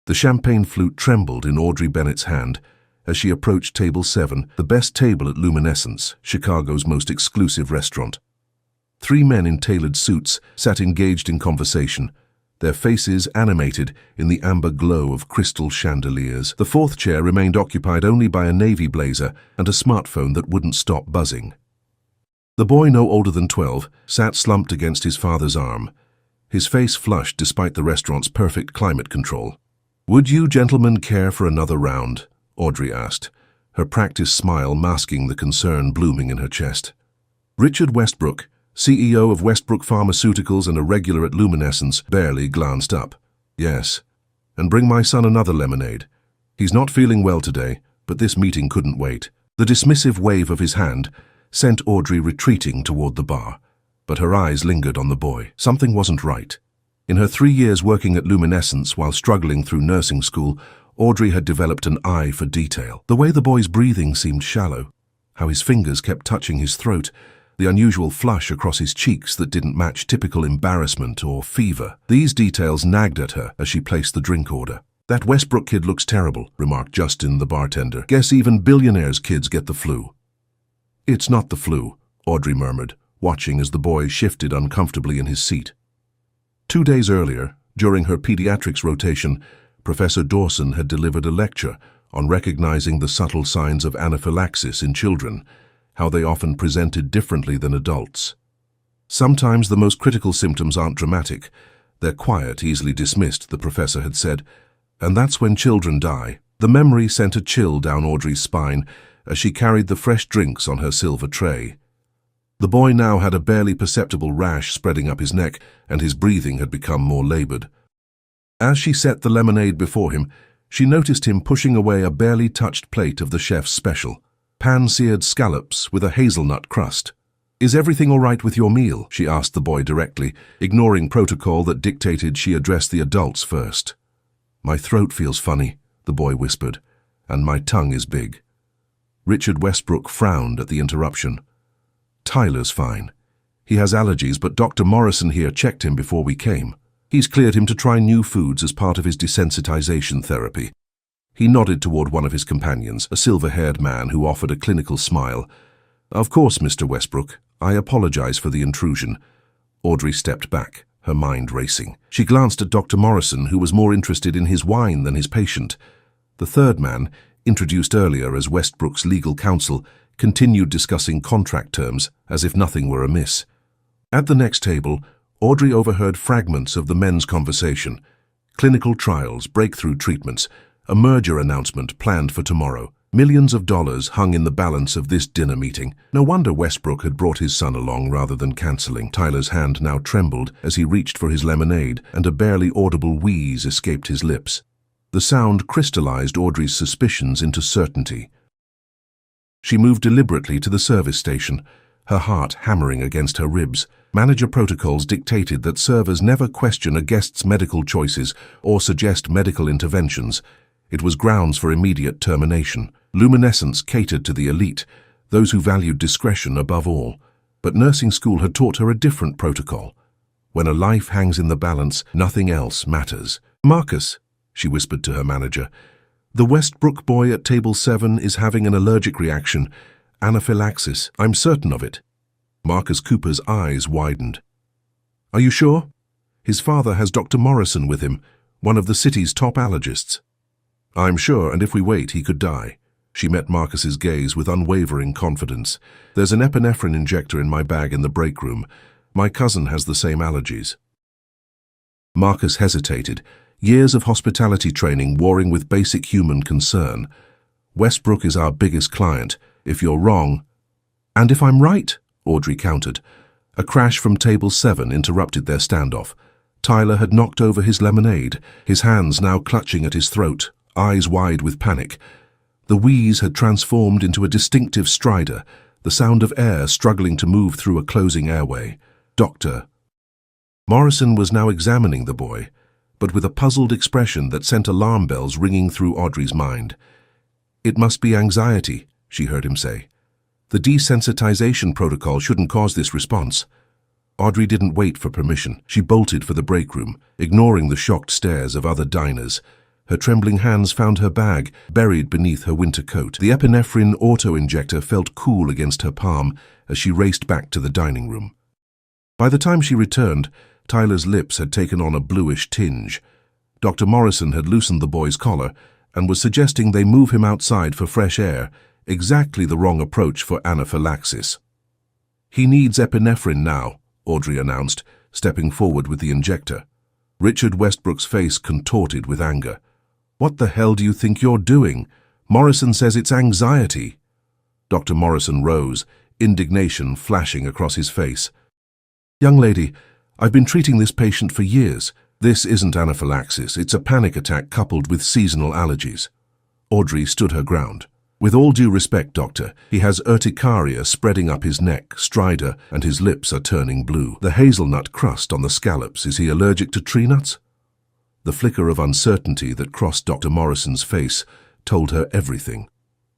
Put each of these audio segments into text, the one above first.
The champagne flute trembled in Audrey Bennett's hand as she approached Table 7, the best table at Luminescence, Chicago's most exclusive restaurant. 3 men in tailored suits sat engaged in conversation, their faces animated in the amber glow of crystal chandeliers. The 4th chair remained occupied only by a navy blazer and a smartphone that wouldn't stop buzzing. The boy, no older than 12, sat slumped against his father's arm, his face flushed despite the restaurant's perfect climate control. "Would you gentlemen care for another round?" Audrey asked, her practiced smile masking the concern blooming in her chest. Richard Westbrook, CEO of Westbrook Pharmaceuticals and a regular at Luminescence, barely glanced up. "Yes. And bring my son another lemonade. He's not feeling well today, but this meeting couldn't wait." The dismissive wave of his hand sent Audrey retreating toward the bar, but her eyes lingered on the boy. Something wasn't right. In her 3 years working at Luminescence while struggling through nursing school, Audrey had developed an eye for detail. The way the boy's breathing seemed shallow, how his fingers kept touching his throat, the unusual flush across his cheeks that didn't match typical embarrassment or fever. These details nagged at her as she placed the drink order. "That Westbrook kid looks terrible," remarked Justin, the bartender. "Guess even Billionaire's kids get the flu." "It's not the flu," Audrey murmured, watching as the boy shifted uncomfortably in his seat. 2 days earlier, during her pediatrics rotation, Professor Dawson had delivered a lecture on recognizing the subtle signs of anaphylaxis in children, how they often presented differently than adults. Sometimes the most critical symptoms aren't dramatic. They're quiet, easily dismissed, the professor had said, and that's when children die. The memory sent a chill down Audrey's spine as she carried the fresh drinks on her silver tray. The boy now had a barely perceptible rash spreading up his neck, and his breathing had become more labored. As she set the lemonade before him, she noticed him pushing away a barely touched plate of the chef's special, pan-seared scallops with a hazelnut crust. "Is everything all right with your meal?" she asked the boy directly, ignoring protocol that dictated she address the adults first. "My throat feels funny," the boy whispered, "and my tongue is big." Richard Westbrook frowned at the interruption. "Tyler's fine. He has allergies, but Dr. Morrison here checked him before we came. He's cleared him to try new foods as part of his desensitization therapy." He nodded toward one of his companions, a silver-haired man who offered a clinical smile. "Of course, Mr. Westbrook. I apologize for the intrusion." Audrey stepped back, her mind racing. She glanced at Dr. Morrison, who was more interested in his wine than his patient. The third man, introduced earlier as Westbrook's legal counsel, continued discussing contract terms as if nothing were amiss. At the next table, Audrey overheard fragments of the men's conversation. Clinical trials, breakthrough treatments, a merger announcement planned for tomorrow. Millions of dollars hung in the balance of this dinner meeting. No wonder Westbrook had brought his son along rather than cancelling. Tyler's hand now trembled as he reached for his lemonade, and a barely audible wheeze escaped his lips. The sound crystallized Audrey's suspicions into certainty. She moved deliberately to the service station, her heart hammering against her ribs. Manager protocols dictated that servers never question a guest's medical choices or suggest medical interventions. It was grounds for immediate termination. Luminescence catered to the elite, those who valued discretion above all. But nursing school had taught her a different protocol. When a life hangs in the balance, nothing else matters. "Marcus," she whispered to her manager, "the Westbrook boy at table 7 is having an allergic reaction. Anaphylaxis. I'm certain of it." Marcus Cooper's eyes widened. "Are you sure? His father has Dr. Morrison with him, one of the city's top allergists." "I'm sure, and if we wait, he could die." She met Marcus's gaze with unwavering confidence. "There's an epinephrine injector in my bag in the break room. My cousin has the same allergies." Marcus hesitated, years of hospitality training warring with basic human concern. "Westbrook is our biggest client. If you're wrong—" "And if I'm right?" Audrey countered. A crash from table 7 interrupted their standoff. Tyler had knocked over his lemonade, his hands now clutching at his throat, eyes wide with panic. The wheeze had transformed into a distinctive stridor, the sound of air struggling to move through a closing airway. "Doctor." Morrison was now examining the boy, but with a puzzled expression that sent alarm bells ringing through Audrey's mind. "It must be anxiety," she heard him say. "The desensitization protocol shouldn't cause this response." Audrey didn't wait for permission. She bolted for the break room, ignoring the shocked stares of other diners. Her trembling hands found her bag, buried beneath her winter coat. The epinephrine auto-injector felt cool against her palm as she raced back to the dining room. By the time she returned, Tyler's lips had taken on a bluish tinge. Dr. Morrison had loosened the boy's collar and was suggesting they move him outside for fresh air, exactly the wrong approach for anaphylaxis. "He needs epinephrine now," Audrey announced, stepping forward with the injector. Richard Westbrook's face contorted with anger. "What the hell do you think you're doing? Morrison says it's anxiety." Dr. Morrison rose, indignation flashing across his face. "Young lady, I've been treating this patient for years. This isn't anaphylaxis, it's a panic attack coupled with seasonal allergies." Audrey stood her ground. "With all due respect, doctor, he has urticaria spreading up his neck, stridor, and his lips are turning blue. The hazelnut crust on the scallops, is he allergic to tree nuts?" The flicker of uncertainty that crossed Dr. Morrison's face told her everything.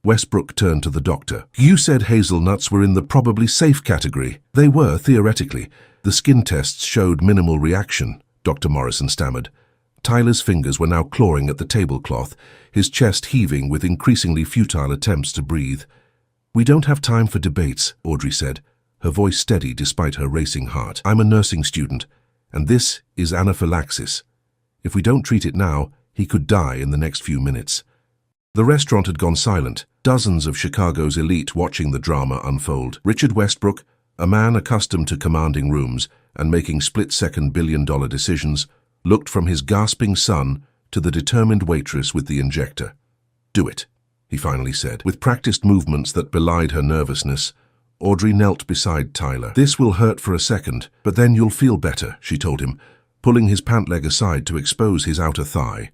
Westbrook turned to the doctor. "You said hazelnuts were in the probably safe category." "They were, theoretically. The skin tests showed minimal reaction," Dr. Morrison stammered. Tyler's fingers were now clawing at the tablecloth, his chest heaving with increasingly futile attempts to breathe. "We don't have time for debates," Audrey said, her voice steady despite her racing heart. "I'm a nursing student, and this is anaphylaxis. If we don't treat it now, he could die in the next few minutes." The restaurant had gone silent, dozens of Chicago's elite watching the drama unfold. Richard Westbrook, a man accustomed to commanding rooms and making split-second billion-dollar decisions, looked from his gasping son to the determined waitress with the injector. "Do it," he finally said. With practiced movements that belied her nervousness, Audrey knelt beside Tyler. "This will hurt for a second, but then you'll feel better," she told him, pulling his pant leg aside to expose his outer thigh.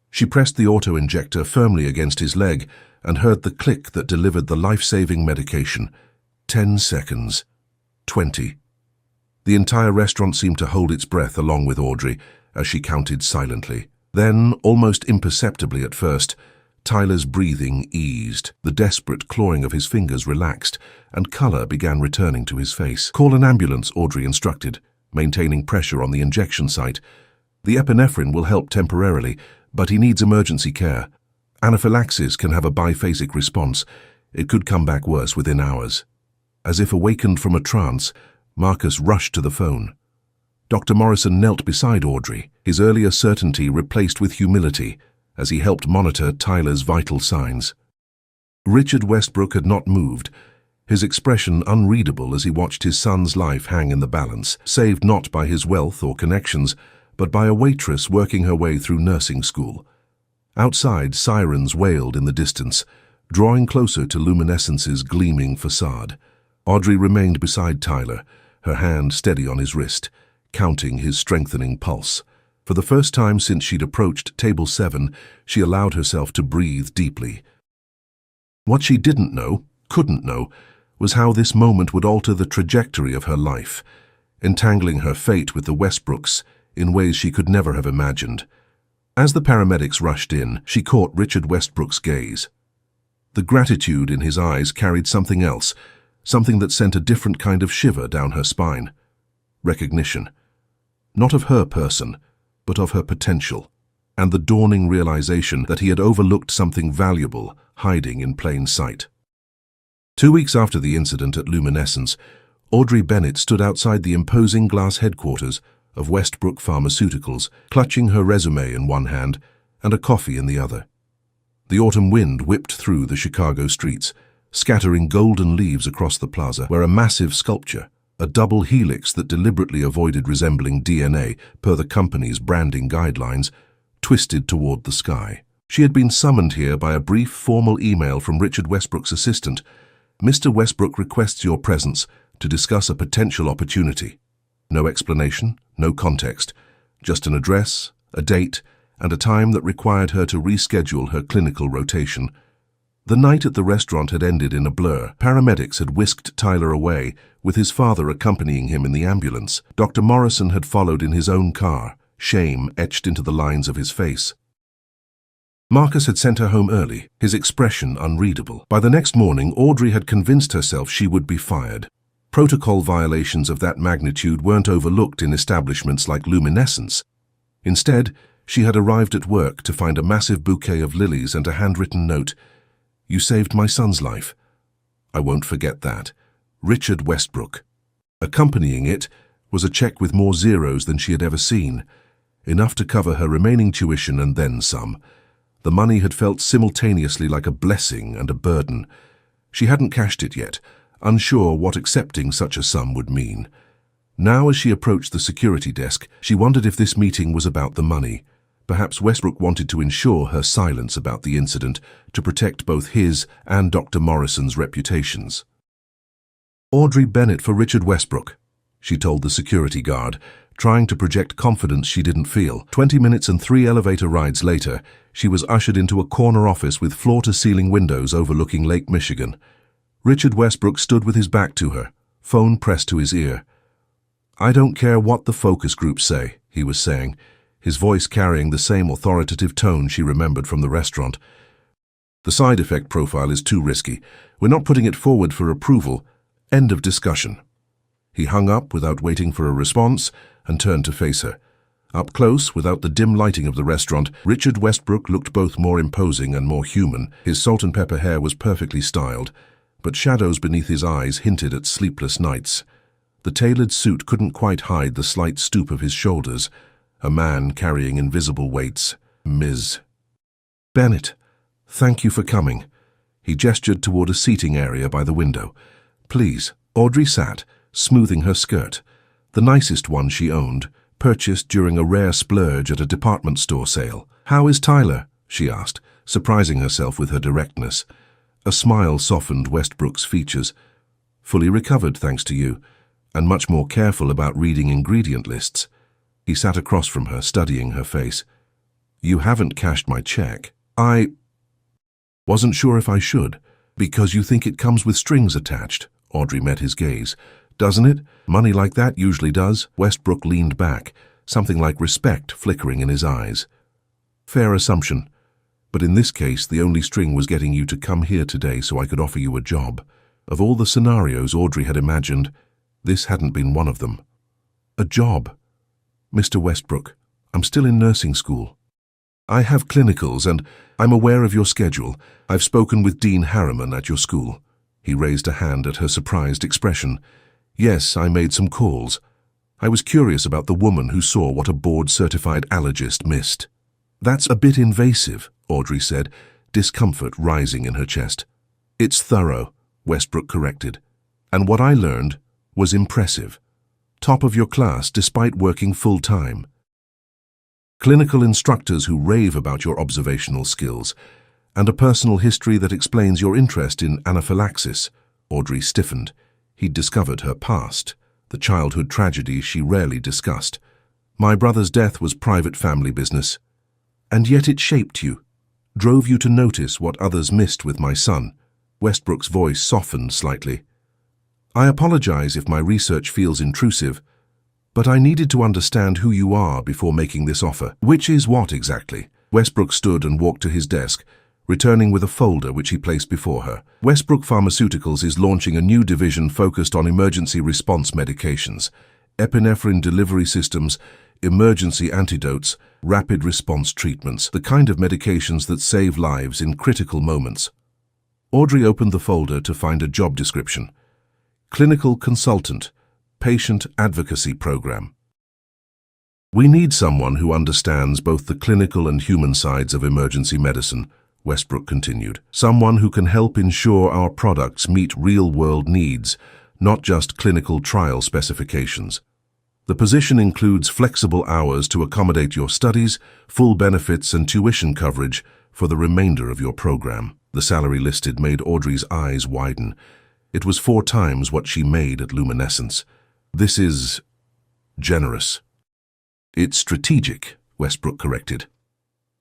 She pressed the auto-injector firmly against his leg and heard the click that delivered the life-saving medication. 10 seconds. 20. The entire restaurant seemed to hold its breath along with Audrey as she counted silently. Then, almost imperceptibly at first, Tyler's breathing eased. The desperate clawing of his fingers relaxed, and color began returning to his face. "Call an ambulance," Audrey instructed, maintaining pressure on the injection site. "The epinephrine will help temporarily, but he needs emergency care. Anaphylaxis can have a biphasic response. It could come back worse within hours." As if awakened from a trance, Marcus rushed to the phone. Dr. Morrison knelt beside Audrey, his earlier certainty replaced with humility, as he helped monitor Tyler's vital signs. Richard Westbrook had not moved, his expression unreadable as he watched his son's life hang in the balance, saved not by his wealth or connections, but by a waitress working her way through nursing school. Outside, sirens wailed in the distance, drawing closer to Luminescence's gleaming facade. Audrey remained beside Tyler, her hand steady on his wrist, counting his strengthening pulse. For the first time since she'd approached table 7, she allowed herself to breathe deeply. What she didn't know, couldn't know, was how this moment would alter the trajectory of her life, entangling her fate with the Westbrooks in ways she could never have imagined. As the paramedics rushed in, she caught Richard Westbrook's gaze. The gratitude in his eyes carried something else, something that sent a different kind of shiver down her spine. Recognition. Not of her person, but of her potential, and the dawning realization that he had overlooked something valuable hiding in plain sight. 2 weeks after the incident at Luminescence, Audrey Bennett stood outside the imposing glass headquarters of Westbrook Pharmaceuticals, clutching her resume in one hand and a coffee in the other. The autumn wind whipped through the Chicago streets, scattering golden leaves across the plaza, where a massive sculpture, a double helix that deliberately avoided resembling DNA per the company's branding guidelines, twisted toward the sky. She had been summoned here by a brief formal email from Richard Westbrook's assistant. "Mr. Westbrook requests your presence to discuss a potential opportunity." No explanation, no context, just an address, a date, and a time that required her to reschedule her clinical rotation. The night at the restaurant had ended in a blur. Paramedics had whisked Tyler away, with his father accompanying him in the ambulance. Dr. Morrison had followed in his own car, shame etched into the lines of his face. Marcus had sent her home early, his expression unreadable. By the next morning, Audrey had convinced herself she would be fired. Protocol violations of that magnitude weren't overlooked in establishments like Luminescence. Instead, She had arrived at work to find a massive bouquet of lilies and a handwritten note. "You saved my son's life. I won't forget that. Richard Westbrook." Accompanying it was a check with more zeros than she had ever seen, enough to cover her remaining tuition and then some. The money had felt simultaneously like a blessing and a burden. She hadn't cashed it yet, unsure what accepting such a sum would mean. Now, as she approached the security desk, she wondered if this meeting was about the money. Perhaps Westbrook wanted to ensure her silence about the incident to protect both his and Dr. Morrison's reputations. "Audrey Bennett for Richard Westbrook," she told the security guard, trying to project confidence she didn't feel. 20 minutes and 3 elevator rides later, she was ushered into a corner office with floor-to-ceiling windows overlooking Lake Michigan. Richard Westbrook stood with his back to her, phone pressed to his ear. "I don't care what the focus groups say," he was saying, his voice carrying the same authoritative tone she remembered from the restaurant. "The side effect profile is too risky. We're not putting it forward for approval. End of discussion." He hung up without waiting for a response and turned to face her. Up close, without the dim lighting of the restaurant, Richard Westbrook looked both more imposing and more human. His salt-and-pepper hair was perfectly styled, but shadows beneath his eyes hinted at sleepless nights. The tailored suit couldn't quite hide the slight stoop of his shoulders. A man carrying invisible weights. Ms. "Bennett, thank you for coming." He gestured toward a seating area by the window. "Please." Audrey sat, smoothing her skirt, the nicest one she owned, purchased during a rare splurge at a department store sale. "How is Tyler?" she asked, surprising herself with her directness. A smile softened Westbrook's features. "Fully recovered, thanks to you, and much more careful about reading ingredient lists." He sat across from her, studying her face. "You haven't cashed my check." "I wasn't sure if I should." "Because you think it comes with strings attached." Audrey met his gaze. "Doesn't it? Money like that usually does." Westbrook leaned back, something like respect flickering in his eyes. "Fair assumption. But in this case, the only string was getting you to come here today so I could offer you a job." Of all the scenarios Audrey had imagined, this hadn't been one of them. "A job? Mr. Westbrook, I'm still in nursing school. I have clinicals and I'm aware of your schedule. I've spoken with Dean Harriman at your school." He raised a hand at her surprised expression. "Yes, I made some calls. I was curious about the woman who saw what a board-certified allergist missed." "That's a bit invasive," Audrey said, discomfort rising in her chest. "It's thorough," Westbrook corrected. "And what I learned was impressive. Top of your class despite working full-time. Clinical instructors who rave about your observational skills, and a personal history that explains your interest in anaphylaxis." Audrey stiffened. He'd discovered her past, the childhood tragedy she rarely discussed. "My brother's death was private family business. And yet it shaped you, drove you to notice what others missed with my son." Westbrook's voice softened slightly. "I apologize if my research feels intrusive, but I needed to understand who you are before making this offer." "Which is what exactly?" Westbrook stood and walked to his desk, returning with a folder which he placed before her. "Westbrook Pharmaceuticals is launching a new division focused on emergency response medications, epinephrine delivery systems, emergency antidotes, rapid response treatments, the kind of medications that save lives in critical moments." Audrey opened the folder to find a job description. Clinical Consultant, Patient Advocacy Program. "We need someone who understands both the clinical and human sides of emergency medicine," Westbrook continued. "Someone who can help ensure our products meet real-world needs, not just clinical trial specifications. The position includes flexible hours to accommodate your studies, full benefits and tuition coverage for the remainder of your program." The salary listed made Audrey's eyes widen. It was 4 times what she made at Luminescence. "This is generous." "It's strategic," Westbrook corrected.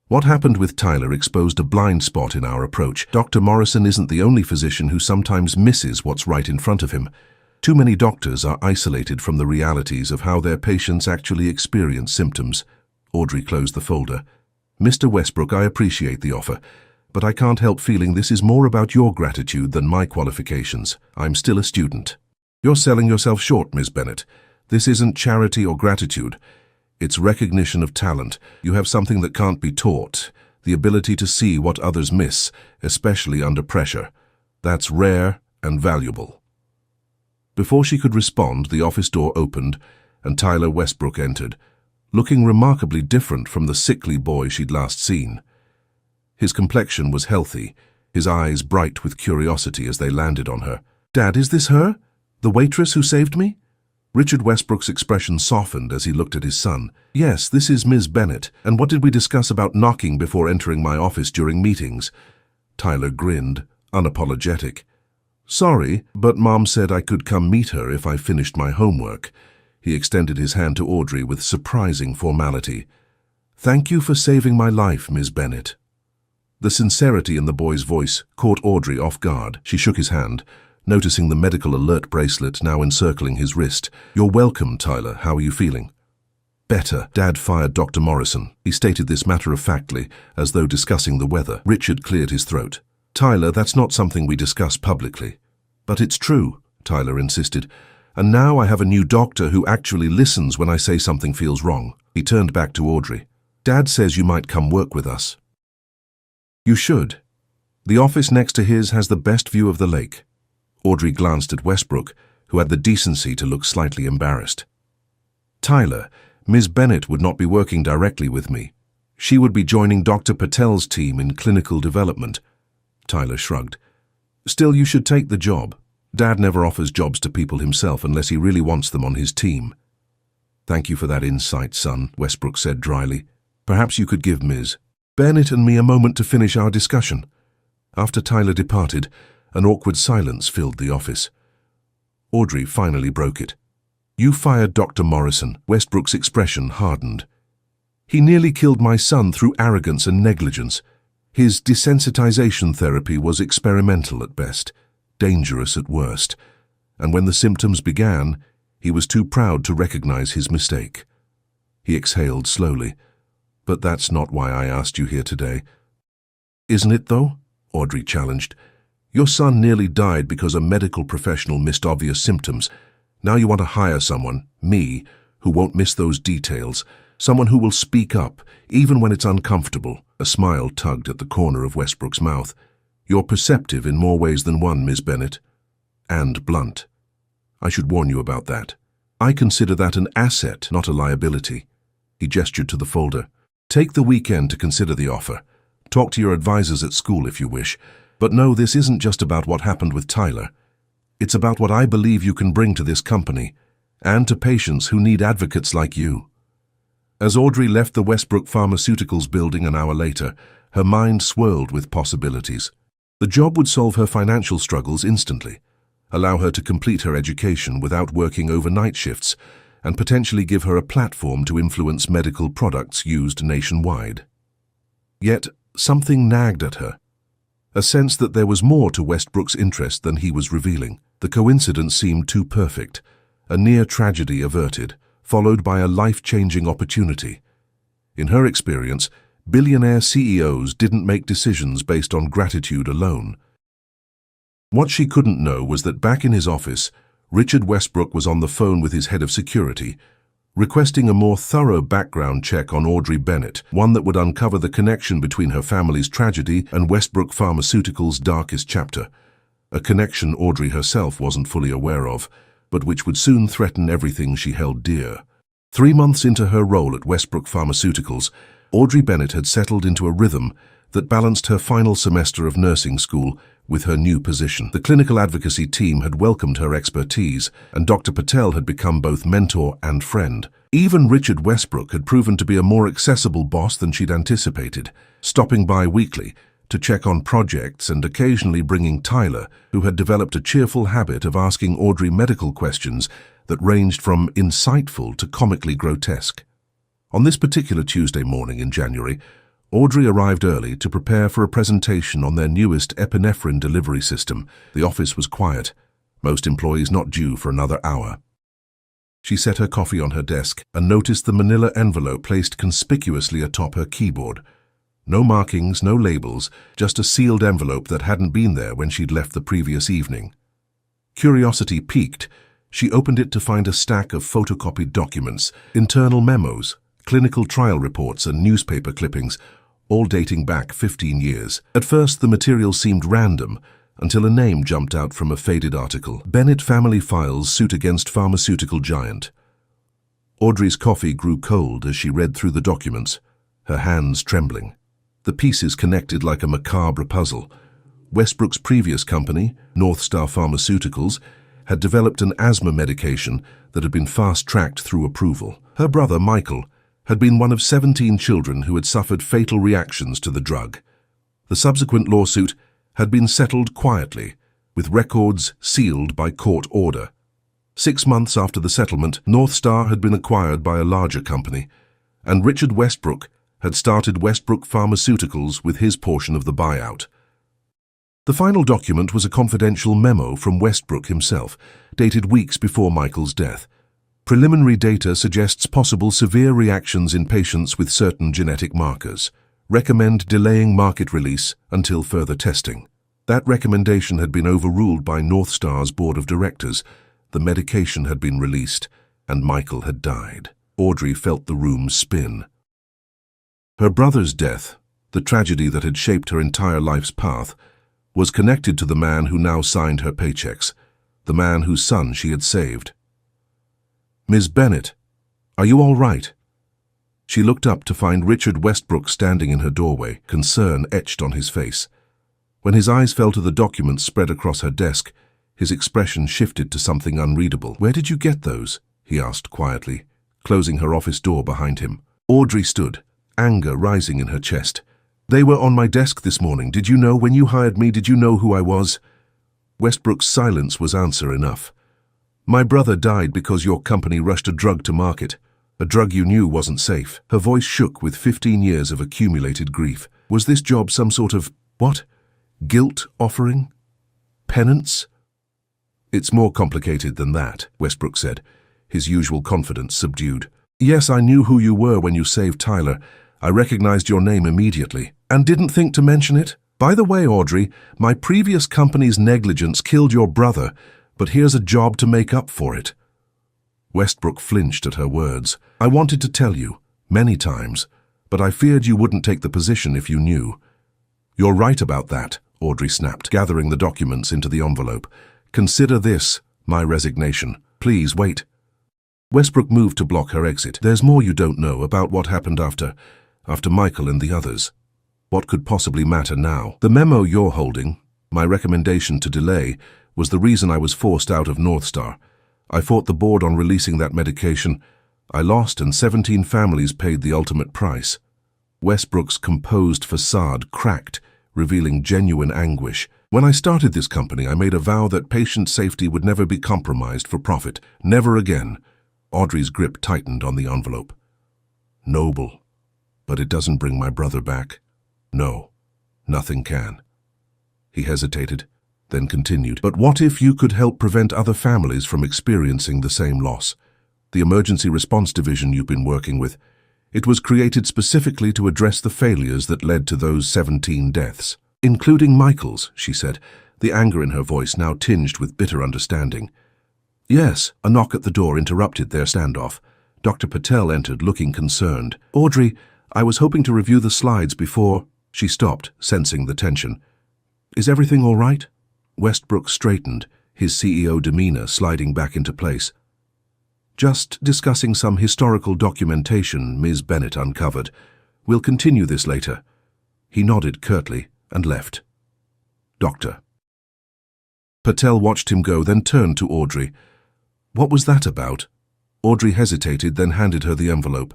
"What happened with Tyler exposed a blind spot in our approach. Dr. Morrison isn't the only physician who sometimes misses what's right in front of him. Too many doctors are isolated from the realities of how their patients actually experience symptoms." Audrey closed the folder. "Mr. Westbrook, I appreciate the offer, but I can't help feeling this is more about your gratitude than my qualifications. I'm still a student." "You're selling yourself short, Ms. Bennett. This isn't charity or gratitude. It's recognition of talent. You have something that can't be taught, the ability to see what others miss, especially under pressure. That's rare and valuable. Before she could respond, the office door opened and Tyler Westbrook entered, looking remarkably different from the sickly boy she'd last seen. His complexion was healthy, his eyes bright with curiosity as they landed on her. "Dad, is this her? The waitress who saved me?" Richard Westbrook's expression softened as he looked at his son. "Yes, this is Ms. Bennett. And what did we discuss about knocking before entering my office during meetings?" Tyler grinned, unapologetic. "Sorry, but Mom said I could come meet her if I finished my homework." He extended his hand to Audrey with surprising formality. "Thank you for saving my life, Ms. Bennett." The sincerity in the boy's voice caught Audrey off guard. She shook his hand, noticing the medical alert bracelet now encircling his wrist. "You're welcome, Tyler. How are you feeling?" "Better. Dad fired Dr. Morrison." He stated this matter-of-factly, as though discussing the weather. Richard cleared his throat. "Tyler, that's not something we discuss publicly." "But it's true," Tyler insisted. "And now I have a new doctor who actually listens when I say something feels wrong." He turned back to Audrey. "Dad says you might come work with us." "You should. The office next to his has the best view of the lake." Audrey glanced at Westbrook, who had the decency to look slightly embarrassed. "Tyler, Ms. Bennett would not be working directly with me. She would be joining Dr. Patel's team in clinical development." Tyler shrugged. "Still, you should take the job. Dad never offers jobs to people himself unless he really wants them on his team." "Thank you for that insight, son," Westbrook said dryly. "Perhaps you could give Ms. Bennett and me a moment to finish our discussion." After Tyler departed, an awkward silence filled the office. Audrey finally broke it. "You fired Dr. Morrison." Westbrook's expression hardened. "He nearly killed my son through arrogance and negligence. His desensitization therapy was experimental at best, dangerous at worst, and when the symptoms began, he was too proud to recognize his mistake." He exhaled slowly. "But that's not why I asked you here today." "Isn't it, though?" Audrey challenged. "Your son nearly died because a medical professional missed obvious symptoms. Now you want to hire someone, me, who won't miss those details, someone who will speak up, even when it's uncomfortable." A smile tugged at the corner of Westbrook's mouth. "You're perceptive in more ways than one, Ms. Bennett. And blunt. I should warn you about that. I consider that an asset, not a liability." He gestured to the folder. "Take the weekend to consider the offer. Talk to your advisors at school if you wish. But no, this isn't just about what happened with Tyler. It's about what I believe you can bring to this company, and to patients who need advocates like you." As Audrey left the Westbrook Pharmaceuticals building an hour later, her mind swirled with possibilities. The job would solve her financial struggles instantly, allow her to complete her education without working overnight shifts, and potentially give her a platform to influence medical products used nationwide. Yet, something nagged at her. A sense that there was more to Westbrook's interest than he was revealing. The coincidence seemed too perfect, a near tragedy averted, followed by a life-changing opportunity. In her experience, billionaire CEOs didn't make decisions based on gratitude alone. What she couldn't know was that back in his office, Richard Westbrook was on the phone with his head of security, requesting a more thorough background check on Audrey Bennett, one that would uncover the connection between her family's tragedy and Westbrook Pharmaceuticals' darkest chapter, a connection Audrey herself wasn't fully aware of, but which would soon threaten everything she held dear. 3 months into her role at Westbrook Pharmaceuticals, Audrey Bennett had settled into a rhythm that balanced her final semester of nursing school with her new position. The clinical advocacy team had welcomed her expertise, and Dr. Patel had become both mentor and friend. Even Richard Westbrook had proven to be a more accessible boss than she'd anticipated, stopping by weekly to check on projects and occasionally bringing Tyler, who had developed a cheerful habit of asking Audrey medical questions that ranged from insightful to comically grotesque. On this particular Tuesday morning in January, Audrey arrived early to prepare for a presentation on their newest epinephrine delivery system. The office was quiet, most employees not due for another hour. She set her coffee on her desk and noticed the manila envelope placed conspicuously atop her keyboard. No markings, no labels, just a sealed envelope that hadn't been there when she'd left the previous evening. Curiosity piqued, she opened it to find a stack of photocopied documents, internal memos, clinical trial reports and newspaper clippings, all dating back 15 years. At first, the material seemed random, until a name jumped out from a faded article. Bennett family files suit against pharmaceutical giant. Audrey's coffee grew cold as she read through the documents, her hands trembling. The pieces connected like a macabre puzzle. Westbrook's previous company, North Star Pharmaceuticals, had developed an asthma medication that had been fast-tracked through approval. Her brother, Michael, had been one of 17 children who had suffered fatal reactions to the drug. The subsequent lawsuit had been settled quietly, with records sealed by court order. 6 months after the settlement, North Star had been acquired by a larger company, and Richard Westbrook had started Westbrook Pharmaceuticals with his portion of the buyout. The final document was a confidential memo from Westbrook himself, dated weeks before Michael's death. Preliminary data suggests possible severe reactions in patients with certain genetic markers. Recommend delaying market release until further testing. That recommendation had been overruled by North Star's board of directors. The medication had been released, and Michael had died. Audrey felt the room spin. Her brother's death, the tragedy that had shaped her entire life's path, was connected to the man who now signed her paychecks, the man whose son she had saved. "Ms. Bennett, are you all right?" She looked up to find Richard Westbrook standing in her doorway, concern etched on his face. When his eyes fell to the documents spread across her desk, his expression shifted to something unreadable. "Where did you get those?" he asked quietly, closing her office door behind him. Audrey stood, anger rising in her chest. "They were on my desk this morning. Did you know when you hired me? Did you know who I was?" Westbrook's silence was answer enough. "My brother died because your company rushed a drug to market, a drug you knew wasn't safe." Her voice shook with 15 years of accumulated grief. "Was this job some sort of, what? Guilt offering? Penance?" "It's more complicated than that," Westbrook said, his usual confidence subdued. "Yes, I knew who you were when you saved Tyler. I recognized your name immediately, and didn't think to mention it. By the way, Audrey, my previous company's negligence killed your brother, but here's a job to make up for it." Westbrook flinched at her words. "I wanted to tell you, many times, but I feared you wouldn't take the position if you knew." "You're right about that," Audrey snapped, gathering the documents into the envelope. "Consider this my resignation. Please wait." Westbrook moved to block her exit. "There's more you don't know about what happened after Michael and the others. What could possibly matter now? The memo you're holding, my recommendation to delay, was the reason I was forced out of North Star. I fought the board on releasing that medication. I lost, and 17 families paid the ultimate price." Westbrook's composed facade cracked, revealing genuine anguish. "When I started this company, I made a vow that patient safety would never be compromised for profit. Never again." Audrey's grip tightened on the envelope. "Noble. But it doesn't bring my brother back. No, nothing can." He hesitated, then continued. "But what if you could help prevent other families from experiencing the same loss? The emergency response division you've been working with, it was created specifically to address the failures that led to those 17 deaths. Including Michael's," she said, the anger in her voice now tinged with bitter understanding. "Yes." A knock at the door interrupted their standoff. Dr. Patel entered, looking concerned. "Audrey, I was hoping to review the slides before—" She stopped, sensing the tension. "Is everything all right?" Westbrook straightened, his CEO demeanor sliding back into place. "Just discussing some historical documentation Ms. Bennett uncovered. We'll continue this later." He nodded curtly and left. "Doctor." Patel watched him go, then turned to Audrey. "What was that about?" Audrey hesitated, then handed her the envelope.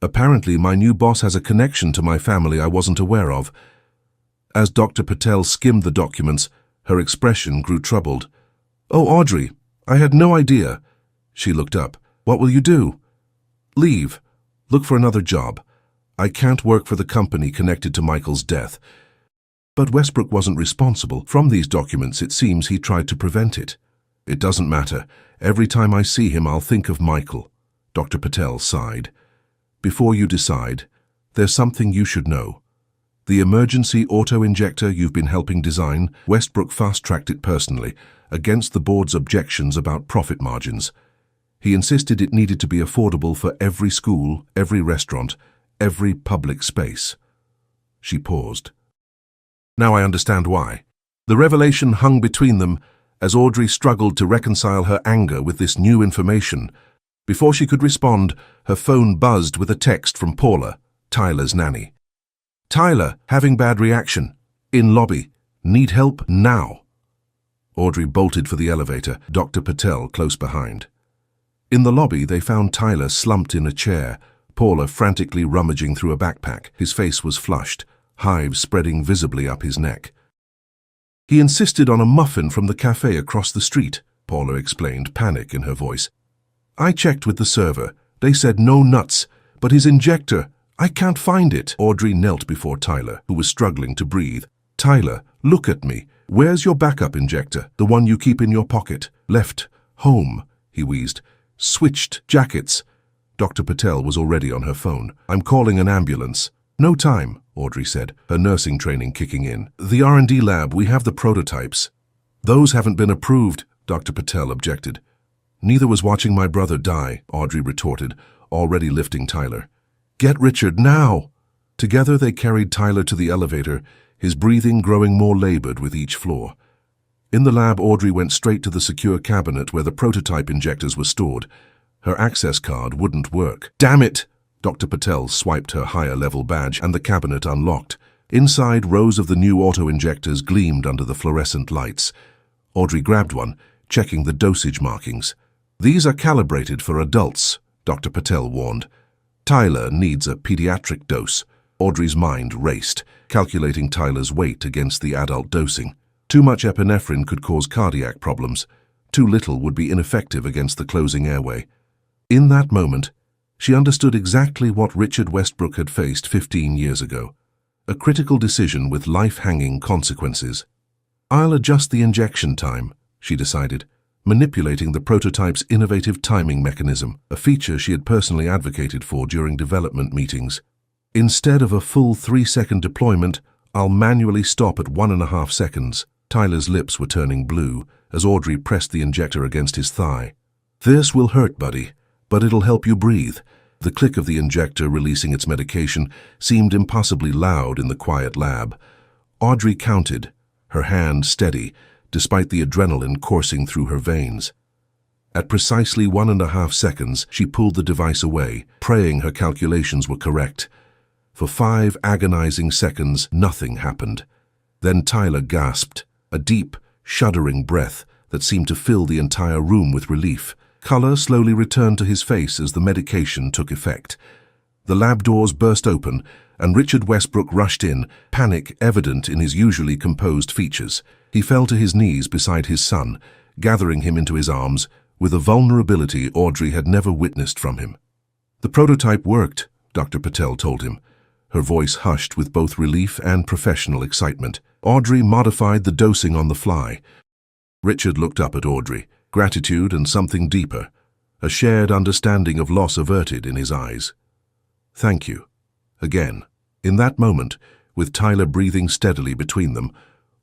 "Apparently, my new boss has a connection to my family I wasn't aware of." As Dr. Patel skimmed the documents, her expression grew troubled. "Oh, Audrey, I had no idea." She looked up. "What will you do?" "Leave. Look for another job. I can't work for the company connected to Michael's death." But Westbrook wasn't responsible. From these documents, it seems he tried to prevent it. "It doesn't matter. Every time I see him, I'll think of Michael." Dr. Patel sighed. "Before you decide, there's something you should know. The emergency auto-injector you've been helping design, Westbrook fast-tracked it personally, against the board's objections about profit margins. He insisted it needed to be affordable for every school, every restaurant, every public space. She paused. Now I understand why. The revelation hung between them as Audrey struggled to reconcile her anger with this new information. Before she could respond, her phone buzzed with a text from Paula, Tyler's nanny. "Tyler, having bad reaction. In lobby. Need help now." Audrey bolted for the elevator, Dr. Patel close behind. In the lobby, they found Tyler slumped in a chair, Paula frantically rummaging through a backpack. His face was flushed, hives spreading visibly up his neck. "He insisted on a muffin from the cafe across the street," Paula explained, panic in her voice. "I checked with the server. They said no nuts, but his injector, I can't find it." Audrey knelt before Tyler, who was struggling to breathe. "Tyler, look at me. Where's your backup injector? The one you keep in your pocket?" "Left. Home," he wheezed. "Switched jackets." Dr. Patel was already on her phone. "I'm calling an ambulance." "No time," Audrey said, her nursing training kicking in. "The R&D lab, we have the prototypes." "Those haven't been approved," Dr. Patel objected. "Neither was watching my brother die," Audrey retorted, already lifting Tyler. "Get Richard now!" Together they carried Tyler to the elevator, his breathing growing more labored with each floor. In the lab, Audrey went straight to the secure cabinet where the prototype injectors were stored. Her access card wouldn't work. "Damn it!" Dr. Patel swiped her higher-level badge and the cabinet unlocked. Inside, rows of the new auto-injectors gleamed under the fluorescent lights. Audrey grabbed one, checking the dosage markings. "These are calibrated for adults," Dr. Patel warned. "Tyler needs a pediatric dose." Audrey's mind raced, calculating Tyler's weight against the adult dosing. Too much epinephrine could cause cardiac problems. Too little would be ineffective against the closing airway. In that moment, she understood exactly what Richard Westbrook had faced 15 years ago. A critical decision with life-hanging consequences. "I'll adjust the injection time," she decided, manipulating the prototype's innovative timing mechanism, a feature she had personally advocated for during development meetings. "Instead of a full 3-second deployment, I'll manually stop at 1.5 seconds. Tyler's lips were turning blue as Audrey pressed the injector against his thigh. "This will hurt, buddy, but it'll help you breathe." The click of the injector releasing its medication seemed impossibly loud in the quiet lab. Audrey counted, her hand steady, despite the adrenaline coursing through her veins. At precisely 1.5 seconds, she pulled the device away, praying her calculations were correct. For 5 agonizing seconds, nothing happened. Then Tyler gasped, a deep, shuddering breath that seemed to fill the entire room with relief. Color slowly returned to his face as the medication took effect. The lab doors burst open, and Richard Westbrook rushed in, panic evident in his usually composed features. He fell to his knees beside his son, gathering him into his arms with a vulnerability Audrey had never witnessed from him. "The prototype worked," Dr. Patel told him, her voice hushed with both relief and professional excitement. Audrey modified the dosing on the fly. Richard looked up at Audrey, gratitude and something deeper, a shared understanding of loss averted in his eyes. "Thank you." Again. In that moment, with Tyler breathing steadily between them,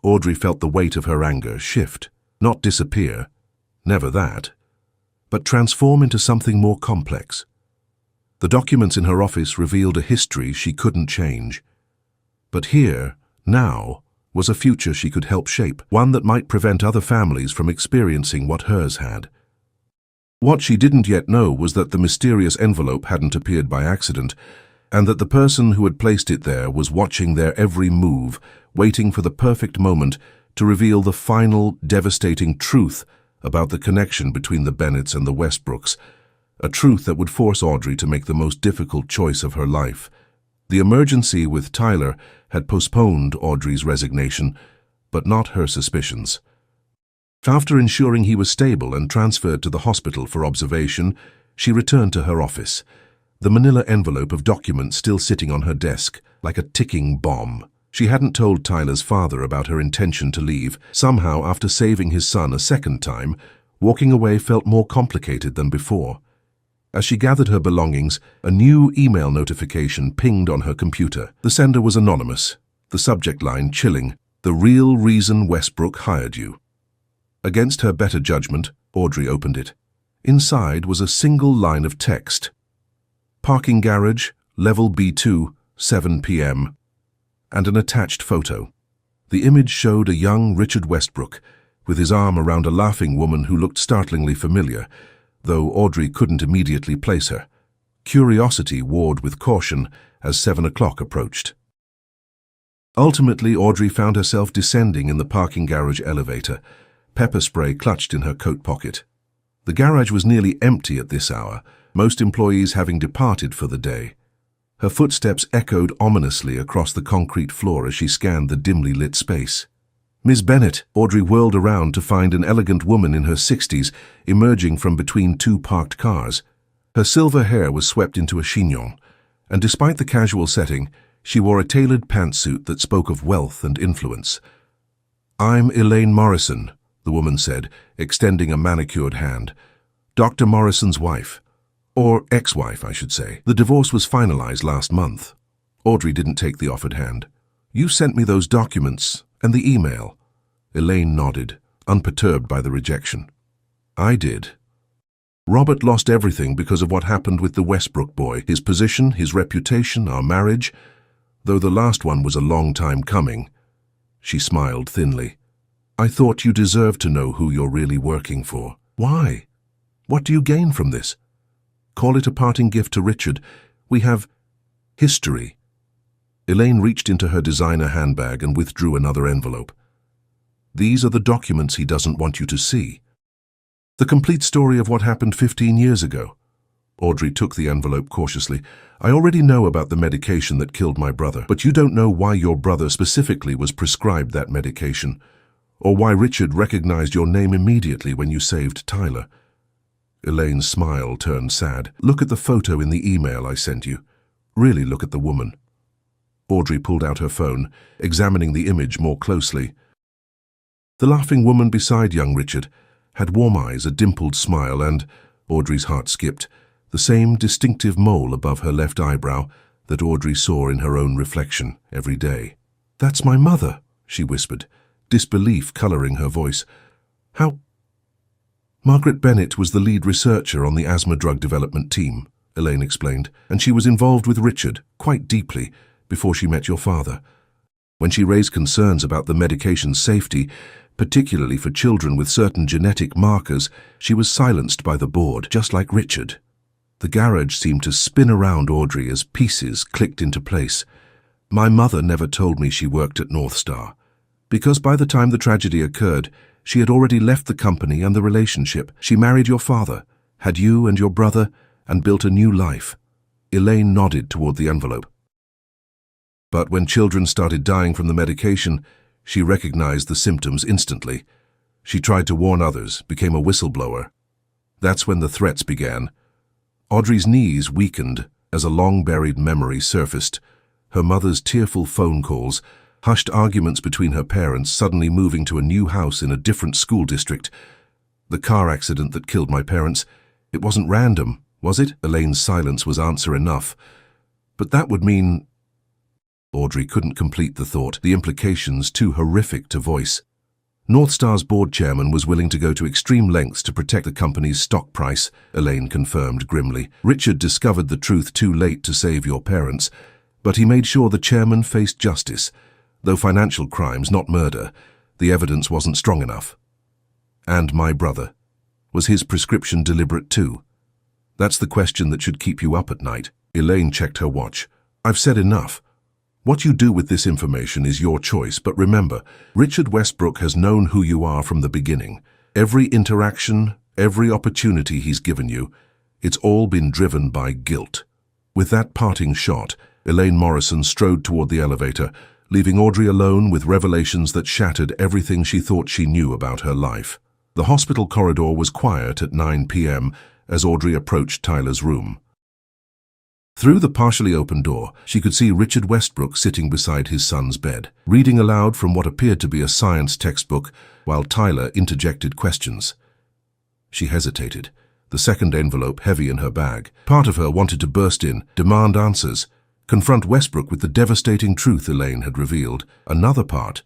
Audrey felt the weight of her anger shift, not disappear, never that, but transform into something more complex. The documents in her office revealed a history she couldn't change. But here, now, was a future she could help shape, one that might prevent other families from experiencing what hers had. What she didn't yet know was that the mysterious envelope hadn't appeared by accident, and that the person who had placed it there was watching their every move, waiting for the perfect moment to reveal the final, devastating truth about the connection between the Bennetts and the Westbrooks, a truth that would force Audrey to make the most difficult choice of her life. The emergency with Tyler had postponed Audrey's resignation, but not her suspicions. After ensuring he was stable and transferred to the hospital for observation, she returned to her office, the manila envelope of documents still sitting on her desk, like a ticking bomb. She hadn't told Tyler's father about her intention to leave. Somehow, after saving his son a second time, walking away felt more complicated than before. As she gathered her belongings, a new email notification pinged on her computer. The sender was anonymous, the subject line chilling, "The real reason Westbrook hired you." Against her better judgment, Audrey opened it. Inside was a single line of text. Parking garage, level B2, 7 p.m., and an attached photo. The image showed a young Richard Westbrook, with his arm around a laughing woman who looked startlingly familiar, though Audrey couldn't immediately place her. Curiosity warred with caution as 7 o'clock approached. Ultimately, Audrey found herself descending in the parking garage elevator, pepper spray clutched in her coat pocket. The garage was nearly empty at this hour, most employees having departed for the day. Her footsteps echoed ominously across the concrete floor as she scanned the dimly lit space. "Miss Bennett," Audrey whirled around to find an elegant woman in her 60s emerging from between two parked cars. Her silver hair was swept into a chignon, and despite the casual setting, she wore a tailored pantsuit that spoke of wealth and influence. "I'm Elaine Morrison," the woman said, extending a manicured hand. "Dr. Morrison's wife. Or ex-wife, I should say. The divorce was finalized last month." Audrey didn't take the offered hand. "You sent me those documents and the email." Elaine nodded, unperturbed by the rejection. "I did. Robert lost everything because of what happened with the Westbrook boy. His position, his reputation, our marriage. Though the last one was a long time coming." She smiled thinly. "I thought you deserved to know who you're really working for." "Why? What do you gain from this?" "Call it a parting gift to Richard. We have history." Elaine reached into her designer handbag and withdrew another envelope. "These are the documents he doesn't want you to see. The complete story of what happened 15 years ago." Audrey took the envelope cautiously. "I already know about the medication that killed my brother, but you don't know why your brother specifically was prescribed that medication, or why Richard recognized your name immediately when you saved Tyler." Elaine's smile turned sad. "Look at the photo in the email I sent you. Really look at the woman." Audrey pulled out her phone, examining the image more closely. The laughing woman beside young Richard had warm eyes, a dimpled smile, and, Audrey's heart skipped, the same distinctive mole above her left eyebrow that Audrey saw in her own reflection every day. "That's my mother," she whispered, disbelief coloring her voice. "How—" "Margaret Bennett was the lead researcher on the asthma drug development team," Elaine explained, "and she was involved with Richard, quite deeply, before she met your father. When she raised concerns about the medication's safety, particularly for children with certain genetic markers, she was silenced by the board, just like Richard." The garage seemed to spin around Audrey as pieces clicked into place. "My mother never told me she worked at North Star, because by the time the tragedy occurred, she had already left the company and the relationship. She married your father, had you and your brother, and built a new life." Elaine nodded toward the envelope. "But when children started dying from the medication, she recognized the symptoms instantly. She tried to warn others, became a whistleblower. That's when the threats began." Audrey's knees weakened as a long-buried memory surfaced. Her mother's tearful phone calls, hushed arguments between her parents, suddenly moving to a new house in a different school district. "The car accident that killed my parents, it wasn't random, was it?" Elaine's silence was answer enough. "But that would mean—" Audrey couldn't complete the thought, the implications too horrific to voice. "North Star's board chairman was willing to go to extreme lengths to protect the company's stock price," Elaine confirmed grimly. "Richard discovered the truth too late to save your parents, but he made sure the chairman faced justice. Though financial crimes, not murder, the evidence wasn't strong enough." "And my brother? Was his prescription deliberate too? That's the question that should keep you up at night." Elaine checked her watch. "I've said enough. What you do with this information is your choice, but remember, Richard Westbrook has known who you are from the beginning. Every interaction, every opportunity he's given you, it's all been driven by guilt." With that parting shot, Elaine Morrison strode toward the elevator, leaving Audrey alone with revelations that shattered everything she thought she knew about her life. The hospital corridor was quiet at 9 p.m. as Audrey approached Tyler's room. Through the partially open door, she could see Richard Westbrook sitting beside his son's bed, reading aloud from what appeared to be a science textbook while Tyler interjected questions. She hesitated, the second envelope heavy in her bag. Part of her wanted to burst in, demand answers, confront Westbrook with the devastating truth Elaine had revealed. Another part,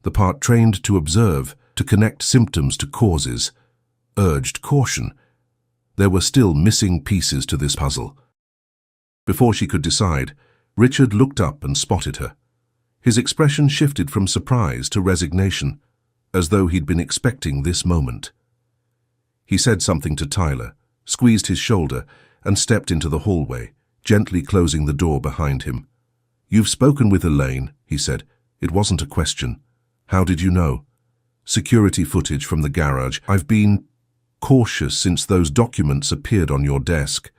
the part trained to observe, to connect symptoms to causes, urged caution. There were still missing pieces to this puzzle. Before she could decide, Richard looked up and spotted her. His expression shifted from surprise to resignation, as though he'd been expecting this moment. He said something to Tyler, squeezed his shoulder, and stepped into the hallway, gently closing the door behind him. "You've spoken with Elaine," he said. "It wasn't a question. How did you know?" "Security footage from the garage. I've been cautious since those documents appeared on your desk."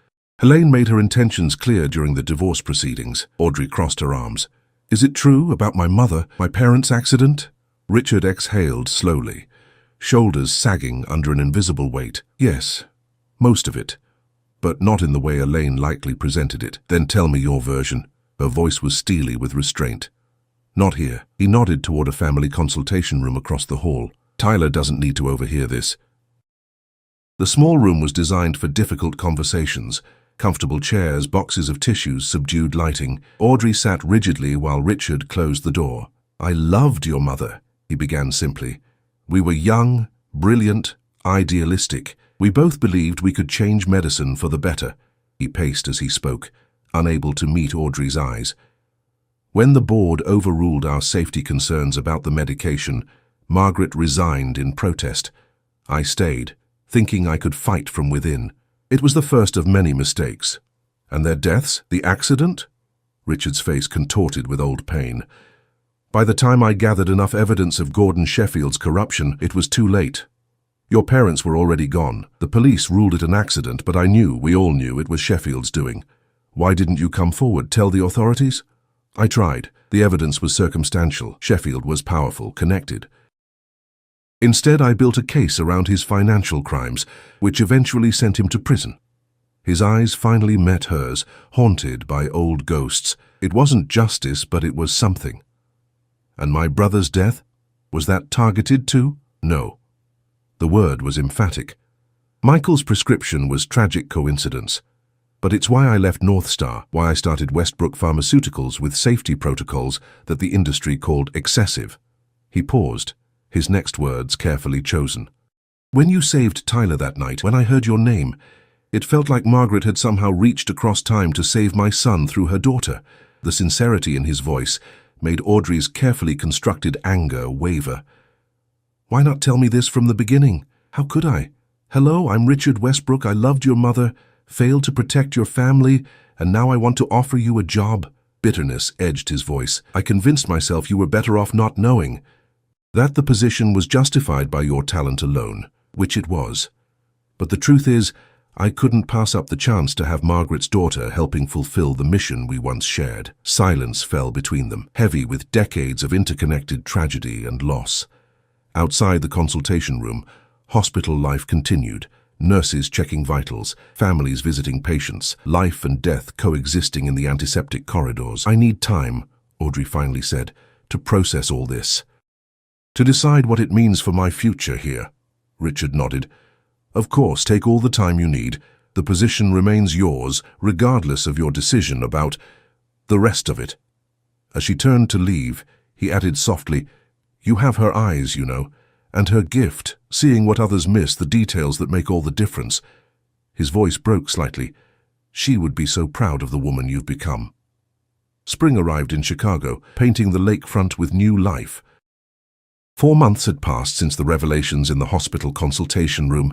Elaine made her intentions clear during the divorce proceedings. Audrey crossed her arms. "Is it true about my mother, my parents' accident?" Richard exhaled slowly, shoulders sagging under an invisible weight. "Yes, most of it, but not in the way Elaine likely presented it." "Then tell me your version." Her voice was steely with restraint. "Not here." He nodded toward a family consultation room across the hall. "Tyler doesn't need to overhear this." The small room was designed for difficult conversations. Comfortable chairs, boxes of tissues, subdued lighting. Audrey sat rigidly while Richard closed the door. "I loved your mother," he began simply. "We were young, brilliant, idealistic. We both believed we could change medicine for the better." He paced as he spoke, unable to meet Audrey's eyes. "When the board overruled our safety concerns about the medication, Margaret resigned in protest. I stayed, thinking I could fight from within. It was the first of many mistakes. And their deaths? The accident?" Richard's face contorted with old pain. "By the time I gathered enough evidence of Gordon Sheffield's corruption, it was too late. Your parents were already gone. The police ruled it an accident, but we all knew it was Sheffield's doing. Why didn't you come forward, tell the authorities?" "I tried. The evidence was circumstantial. Sheffield was powerful, connected. Instead, I built a case around his financial crimes, which eventually sent him to prison." His eyes finally met hers, haunted by old ghosts. "It wasn't justice, but it was something." "And my brother's death? Was that targeted too?" "No." The word was emphatic. "Michael's prescription was tragic coincidence. But it's why I left North Star, why I started Westbrook Pharmaceuticals with safety protocols that the industry called excessive." He paused, his next words carefully chosen. "When you saved Tyler that night, when I heard your name, it felt like Margaret had somehow reached across time to save my son through her daughter." The sincerity in his voice made Audrey's carefully constructed anger waver. "Why not tell me this from the beginning? How could I? Hello, I'm Richard Westbrook. I loved your mother, failed to protect your family, and now I want to offer you a job." Bitterness edged his voice. "I convinced myself you were better off not knowing. That the position was justified by your talent alone, which it was. But the truth is, I couldn't pass up the chance to have Margaret's daughter helping fulfill the mission we once shared." Silence fell between them, heavy with decades of interconnected tragedy and loss. Outside the consultation room, hospital life continued. Nurses checking vitals, families visiting patients, life and death coexisting in the antiseptic corridors. "I need time," Audrey finally said, "to process all this. To decide what it means for my future here." Richard nodded. "Of course, take all the time you need. The position remains yours, regardless of your decision about the rest of it." As she turned to leave, he added softly, "You have her eyes, you know, and her gift, seeing what others miss, the details that make all the difference." His voice broke slightly. "She would be so proud of the woman you've become." Spring arrived in Chicago, painting the lakefront with new life. 4 months had passed since the revelations in the hospital consultation room,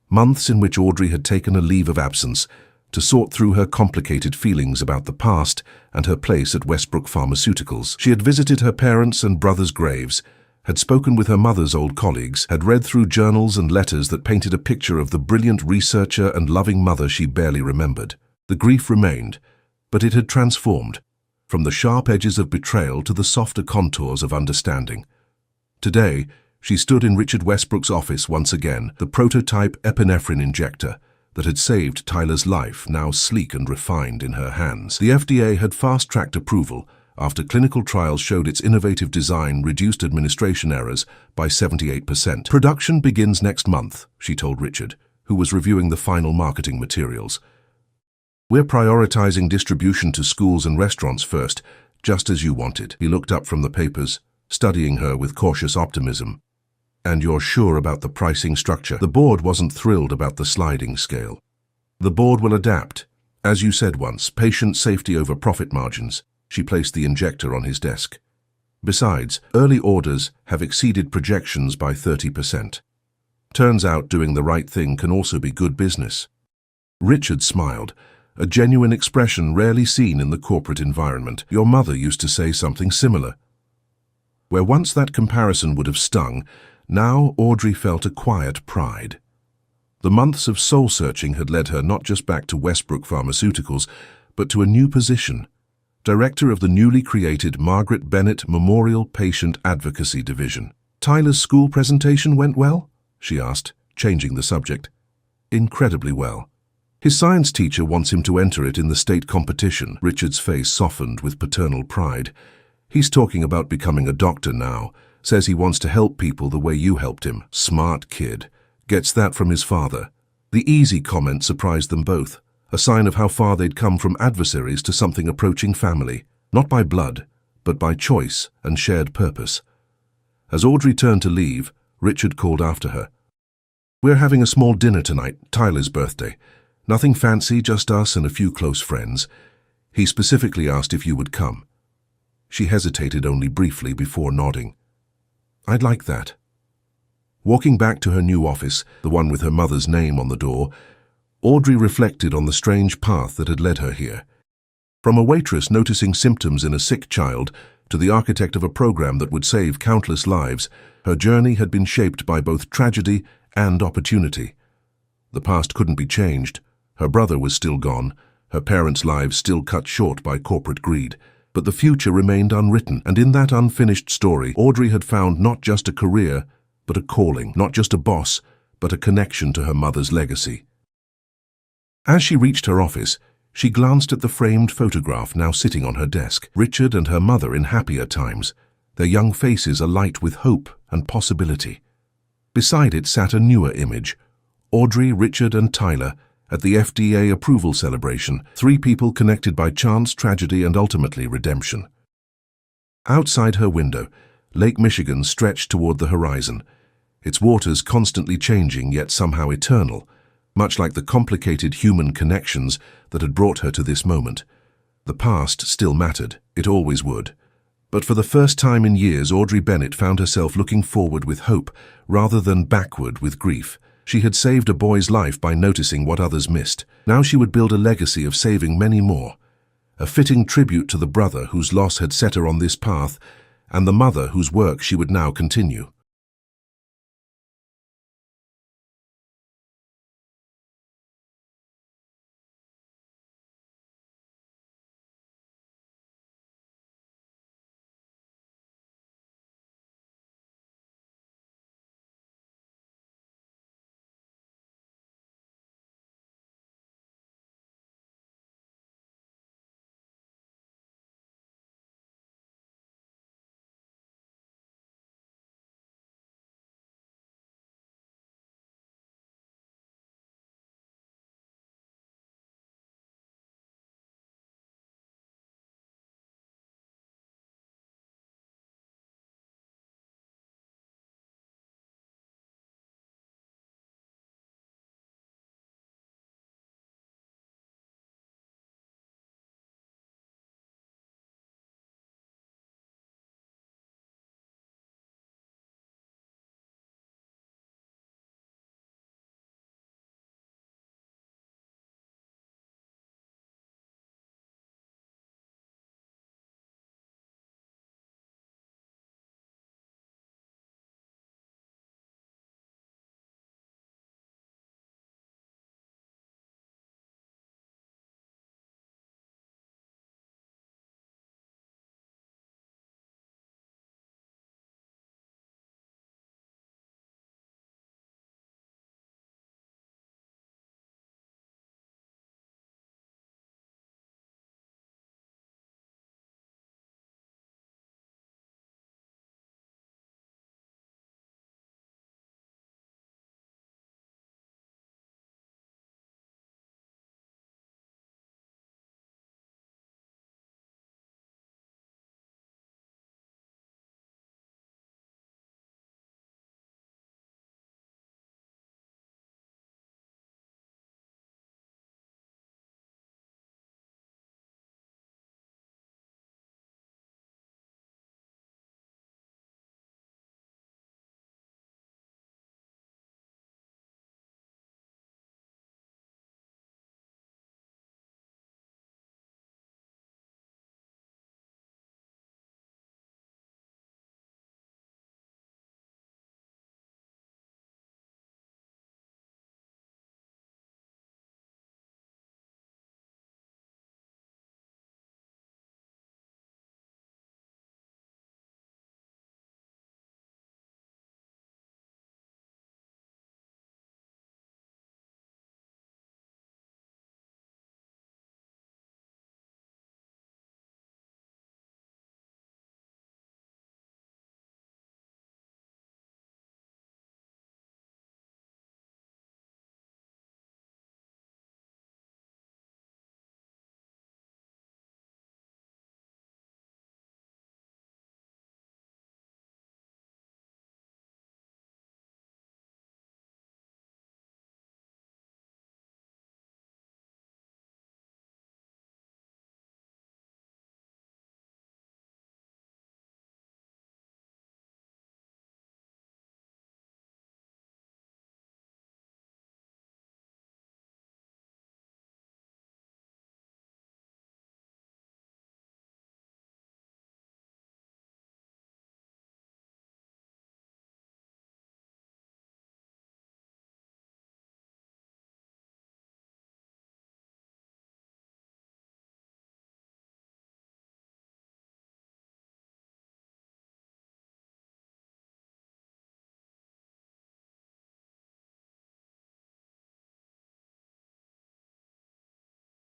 months in which Audrey had taken a leave of absence to sort through her complicated feelings about the past and her place at Westbrook Pharmaceuticals. She had visited her parents' and brothers' graves, had spoken with her mother's old colleagues, had read through journals and letters that painted a picture of the brilliant researcher and loving mother she barely remembered. The grief remained, but it had transformed, from the sharp edges of betrayal to the softer contours of understanding. Today, she stood in Richard Westbrook's office once again, the prototype epinephrine injector that had saved Tyler's life, now sleek and refined in her hands. The FDA had fast-tracked approval after clinical trials showed its innovative design reduced administration errors by 78%. "Production begins next month," she told Richard, who was reviewing the final marketing materials. "We're prioritizing distribution to schools and restaurants first, just as you wanted." He looked up from the papers, studying her with cautious optimism. "And you're sure about the pricing structure?" The board wasn't thrilled about the sliding scale. The board will adapt. As you said once, patient safety over profit margins. She placed the injector on his desk. Besides, early orders have exceeded projections by 30%. Turns out doing the right thing can also be good business. Richard smiled, a genuine expression rarely seen in the corporate environment. Your mother used to say something similar. Where once that comparison would have stung, now Audrey felt a quiet pride. The months of soul-searching had led her not just back to Westbrook Pharmaceuticals, but to a new position, director of the newly created Margaret Bennett Memorial Patient Advocacy Division. Tyler's school presentation went well? She asked, changing the subject. Incredibly well. His science teacher wants him to enter it in the state competition. Richard's face softened with paternal pride. He's talking about becoming a doctor now. Says he wants to help people the way you helped him. Smart kid. Gets that from his father. The easy comment surprised them both, a sign of how far they'd come from adversaries to something approaching family, not by blood, but by choice and shared purpose. As Audrey turned to leave, Richard called after her. We're having a small dinner tonight, Tyler's birthday. Nothing fancy, just us and a few close friends. He specifically asked if you would come. She hesitated only briefly before nodding. I'd like that. Walking back to her new office, the one with her mother's name on the door, Audrey reflected on the strange path that had led her here. From a waitress noticing symptoms in a sick child to the architect of a program that would save countless lives, her journey had been shaped by both tragedy and opportunity. The past couldn't be changed. Her brother was still gone, her parents' lives still cut short by corporate greed. But the future remained unwritten, and in that unfinished story, Audrey had found not just a career, but a calling, not just a boss, but a connection to her mother's legacy. As she reached her office, she glanced at the framed photograph now sitting on her desk. Richard and her mother in happier times, their young faces alight with hope and possibility. Beside it sat a newer image, Audrey, Richard and Tyler at the FDA approval celebration, three people connected by chance, tragedy and ultimately redemption. Outside her window, Lake Michigan stretched toward the horizon, its waters constantly changing yet somehow eternal, much like the complicated human connections that had brought her to this moment. The past still mattered, it always would. But for the first time in years, Audrey Bennett found herself looking forward with hope rather than backward with grief. She had saved a boy's life by noticing what others missed. Now she would build a legacy of saving many more, a fitting tribute to the brother whose loss had set her on this path and the mother whose work she would now continue.